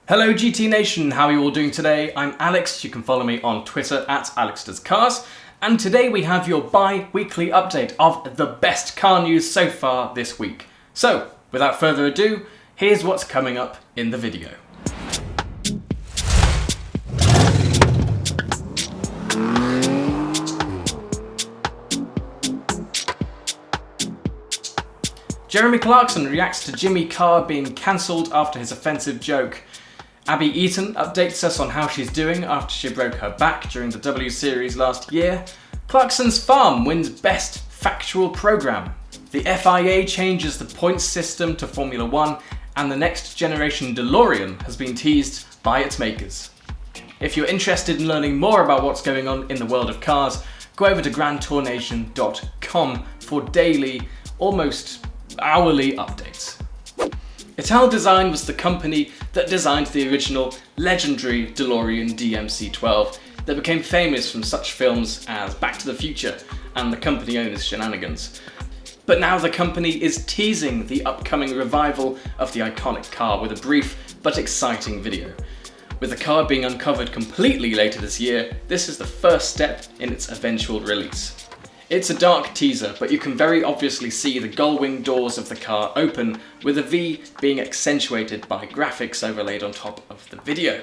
Hello GTNation, how are you all doing today? I'm Alex, you can follow me on Twitter at AlexDoesCars, and today we have your bi-weekly update of the best car news so far this week. So, without further ado, here's what's coming up in the video. Jeremy Clarkson reacts to Jimmy Carr being cancelled after his offensive joke. Abbie Eaton updates us on how she's doing after she broke her back during the W Series last year. Clarkson's Farm wins Best Factual Programme. The FIA changes the points system to Formula 1, and the next generation DeLorean has been teased by its makers. If you're interested in learning more about what's going on in the world of cars, go over to GTNation.com for daily, almost hourly updates. Italdesign was the company that designed the original legendary DeLorean DMC-12 that became famous from such films as Back to the Future and the company owner's shenanigans. But now the company is teasing the upcoming revival of the iconic car with a brief but exciting video. With the car being uncovered completely later this year, this is the first step in its eventual release. It's a dark teaser, but you can very obviously see the gull-wing doors of the car open, with a V being accentuated by graphics overlaid on top of the video.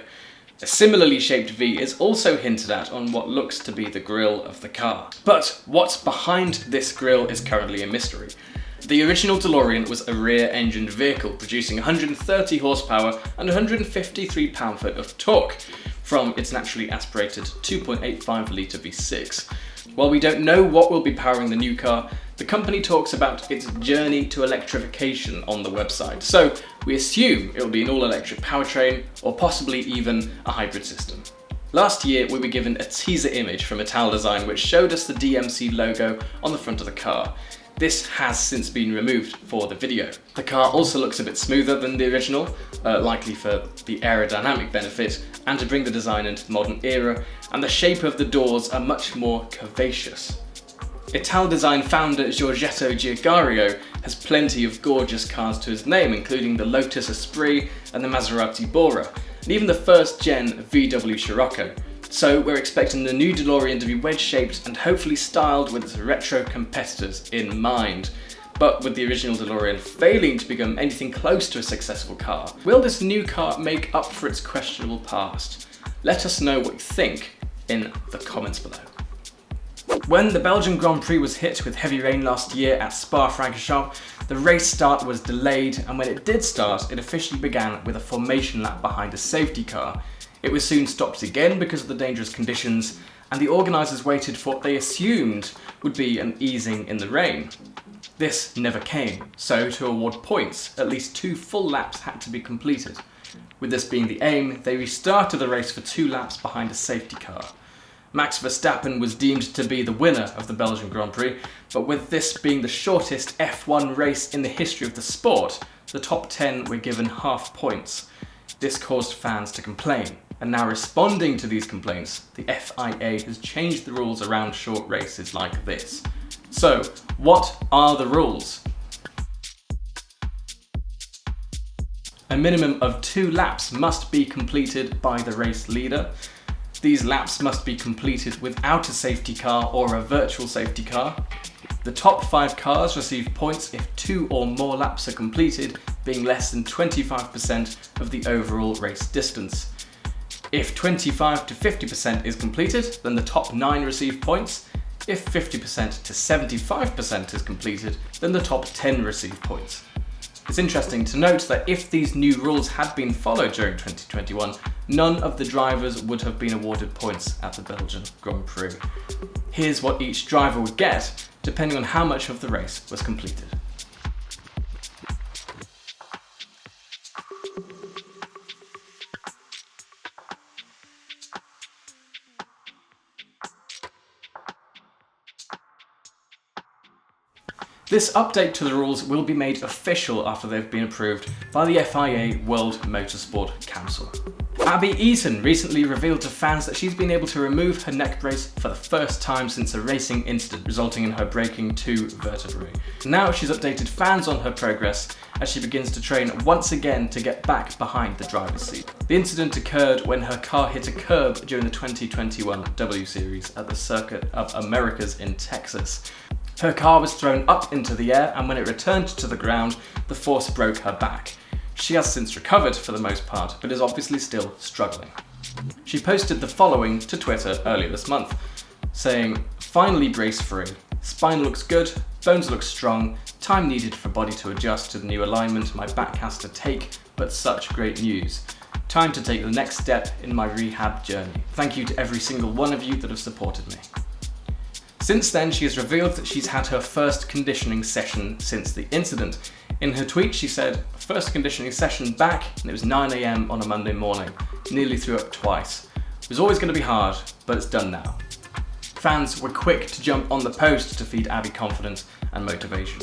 A similarly shaped V is also hinted at on what looks to be the grille of the car. But what's behind this grille is currently a mystery. The original DeLorean was a rear-engined vehicle, producing 130 horsepower and 153 pound-foot of torque from its naturally aspirated 2.85 litre V6. While we don't know what will be powering the new car, the company talks about its journey to electrification on the website, so we assume it will be an all-electric powertrain or possibly even a hybrid system. Last year we were given a teaser image from Italdesign which showed us the DMC logo on the front of the car. This has since been removed for the video. The car also looks a bit smoother than the original, likely for the aerodynamic benefit and to bring the design into the modern era, and the shape of the doors are much more curvaceous. Italdesign founder Giorgetto Giugiaro has plenty of gorgeous cars to his name, including the Lotus Esprit and the Maserati Bora, and even the first-gen VW Scirocco. So we're expecting the new DeLorean to be wedge-shaped and hopefully styled with its retro competitors in mind. But with the original DeLorean failing to become anything close to a successful car, will this new car make up for its questionable past? Let us know what you think in the comments below. When the Belgian Grand Prix was hit with heavy rain last year at Spa-Francorchamps, the race start was delayed, and when it did start, it officially began with a formation lap behind a safety car. It was soon stopped again because of the dangerous conditions, and the organisers waited for what they assumed would be an easing in the rain. This never came, so to award points, at least 2 full laps had to be completed. With this being the aim, they restarted the race for 2 laps behind a safety car. Max Verstappen was deemed to be the winner of the Belgian Grand Prix, but with this being the shortest F1 race in the history of the sport, the top 10 were given half points. This caused fans to complain, and now responding to these complaints, the FIA has changed the rules around short races like this. So, what are the rules? A minimum of 2 laps must be completed by the race leader. These laps must be completed without a safety car or a virtual safety car. The top 5 cars receive points if 2 or more laps are completed, being less than 25% of the overall race distance. If 25 to 50% is completed, then the top 9 receive points. If 50% to 75% is completed, then the top 10 receive points. It's interesting to note that if these new rules had been followed during 2021, none of the drivers would have been awarded points at the Belgian Grand Prix. Here's what each driver would get, depending on how much of the race was completed. This update to the rules will be made official after they've been approved by the FIA World Motorsport Council. Abbie Eaton recently revealed to fans that she's been able to remove her neck brace for the first time since a racing incident, resulting in her breaking 2 vertebrae. Now she's updated fans on her progress as she begins to train once again to get back behind the driver's seat. The incident occurred when her car hit a curb during the 2021 W Series at the Circuit of Americas in Texas. Her car was thrown up into the air, and when it returned to the ground, the force broke her back. She has since recovered for the most part, but is obviously still struggling. She posted the following to Twitter earlier this month, saying, "Finally brace free. Spine looks good, bones look strong, time needed for body to adjust to the new alignment my back has to take, but such great news. Time to take the next step in my rehab journey. Thank you to every single one of you that have supported me." Since then, she has revealed that she's had her first conditioning session since the incident. In her tweet, she said, "First conditioning session back, and it was 9 AM on a Monday morning. Nearly threw up twice. It was always going to be hard, but it's done now." Fans were quick to jump on the post to feed Abbie confidence and motivation.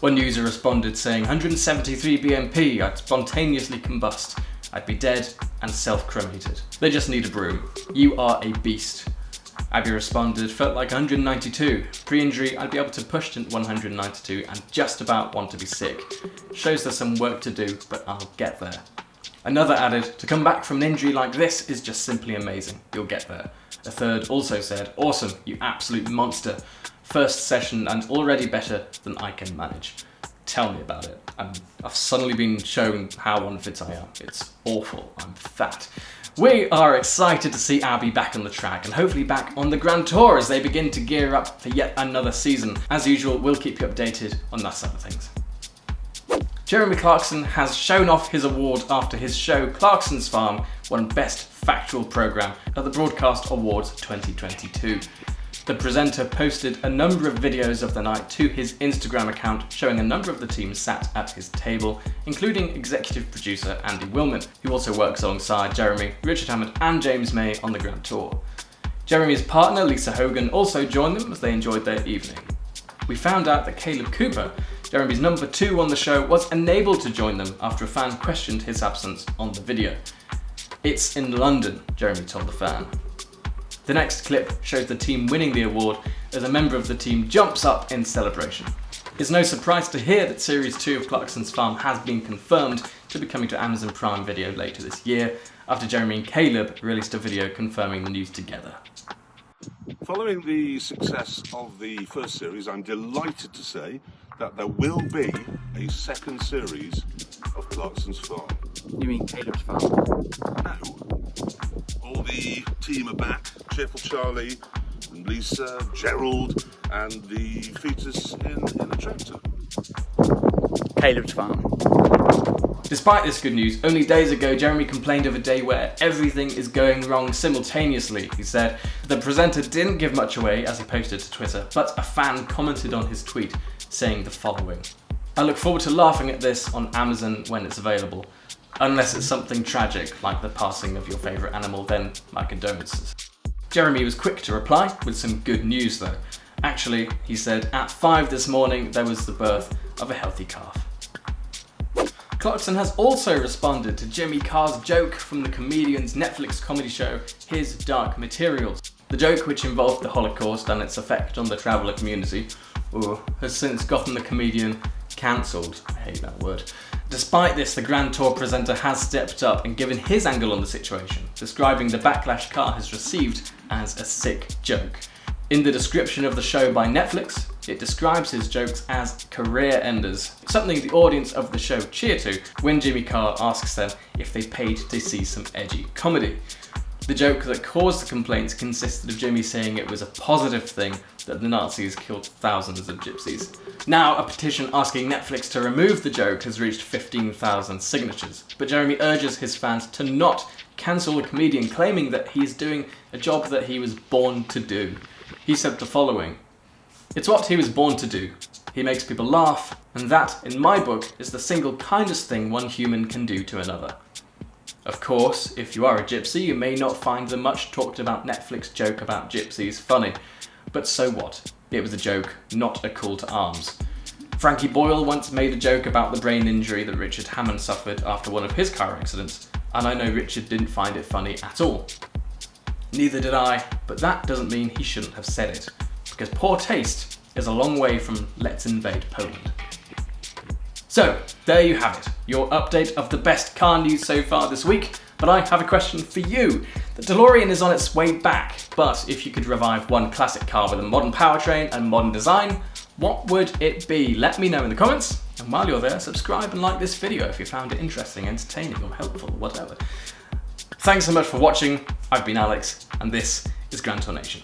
One user responded saying, "173 BMP, I'd spontaneously combust. I'd be dead and self-cremated. They just need a broom. You are a beast." Abbie responded, "Felt like 192. Pre-injury, I'd be able to push to 192 and just about want to be sick. Shows there's some work to do, but I'll get there." Another added, "To come back from an injury like this is just simply amazing. You'll get there." A third also said, "Awesome, you absolute monster. First session and already better than I can manage. Tell me about it. I've suddenly been shown how unfit I am. It's awful. I'm fat." We are excited to see Abbie back on the track and hopefully back on the Grand Tour as they begin to gear up for yet another season. As usual, we'll keep you updated on that side of things. Jeremy Clarkson has shown off his award after his show Clarkson's Farm won Best Factual Programme at the Broadcast Awards 2022. The presenter posted a number of videos of the night to his Instagram account showing a number of the team sat at his table, including executive producer Andy Willman, who also works alongside Jeremy, Richard Hammond and James May on the Grand Tour. Jeremy's partner Lisa Hogan also joined them as they enjoyed their evening. We found out that Caleb Cooper, Jeremy's number 2 on the show, was unable to join them after a fan questioned his absence on the video. "It's in London," Jeremy told the fan. The next clip shows the team winning the award as a member of the team jumps up in celebration. It's no surprise to hear that Series 2 of Clarkson's Farm has been confirmed to be coming to Amazon Prime Video later this year, after Jeremy and Caleb released a video confirming the news together. Following the success of the first series, I'm delighted to say that there will be a second series of Clarkson's Farm. You mean Caleb's Farm? No. All the team are back. Cheerful Charlie and Lisa, Gerald and the fetus in the tractor. Caleb's Farm. Despite this good news, only days ago Jeremy complained of a day where everything is going wrong simultaneously. He said the presenter didn't give much away as he posted to Twitter, but a fan commented on his tweet saying the following: "I look forward to laughing at this on Amazon when it's available. Unless it's something tragic like the passing of your favourite animal, then my condolences." Jeremy was quick to reply with some good news though. Actually, he said, at 5 this morning there was the birth of a healthy calf. Clarkson has also responded to Jimmy Carr's joke from the comedian's Netflix comedy show His Dark Materials. The joke, which involved the Holocaust and its effect on the traveller community, has since gotten the comedian cancelled. I hate that word. Despite this, the Grand Tour presenter has stepped up and given his angle on the situation, describing the backlash Carr has received as a sick joke. In the description of the show by Netflix, it describes his jokes as career enders, something the audience of the show cheer to when Jimmy Carr asks them if they paid to see some edgy comedy. The joke that caused the complaints consisted of Jimmy saying it was a positive thing that the Nazis killed thousands of gypsies. Now, a petition asking Netflix to remove the joke has reached 15,000 signatures, but Jeremy urges his fans to not cancel the comedian, claiming that he is doing a job that he was born to do. He said the following: "It's what he was born to do. He makes people laugh, and that, in my book, is the single kindest thing one human can do to another. Of course, if you are a gypsy, you may not find the much talked about Netflix joke about gypsies funny, but so what? It was a joke, not a call to arms. Frankie Boyle once made a joke about the brain injury that Richard Hammond suffered after one of his car accidents, and I know Richard didn't find it funny at all. Neither did I, but that doesn't mean he shouldn't have said it, because poor taste is a long way from let's invade Poland. So, there you have it, your update of the best car news so far this week, but I have a question for you. The DeLorean is on its way back, but if you could revive one classic car with a modern powertrain and modern design, what would it be? Let me know in the comments, and while you're there, subscribe and like this video if you found it interesting, entertaining or helpful, whatever. Thanks so much for watching. I've been Alex, and this is GTNation.